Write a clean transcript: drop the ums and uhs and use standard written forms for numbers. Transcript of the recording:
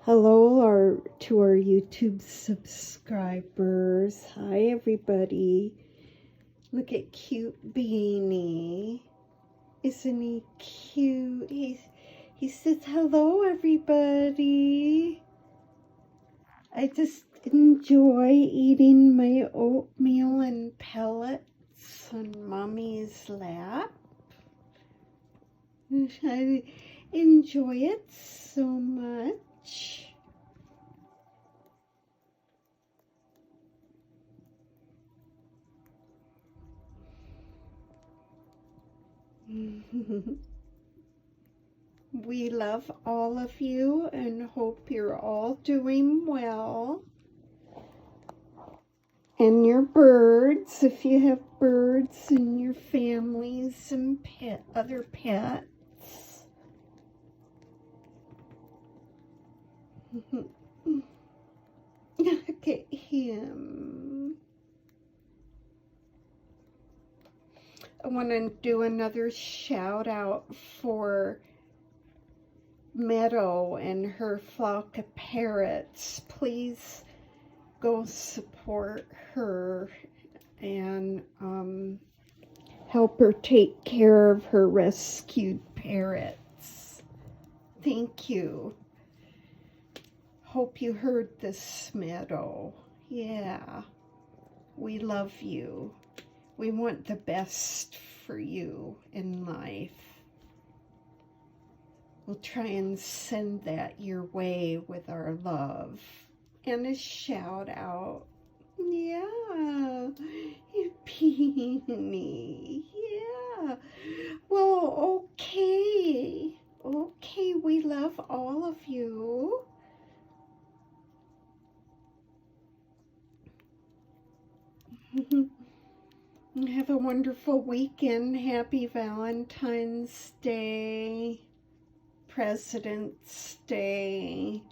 Hello to our YouTube subscribers. Hi, everybody. Look at cute Beanie. Isn't he cute? He says, hello, everybody. I just enjoy eating my oatmeal and pellets on Mommy's lap. I enjoy it so much. We love all of you and hope you're all doing well. And your birds, if you have birds in your families and other pets. Look at him. I want to do another shout out for Meadow and her flock of parrots. Please go support her and help her take care of her rescued parrots. Thank you. Hope you heard this, Meadow. Yeah, we love you. We want the best for you in life. We'll try and send that your way with our love. And a shout out. Yeah, Beanie. Yeah. Well, okay. Okay, we love all of you. Have a wonderful weekend. Happy Valentine's Day, President's Day.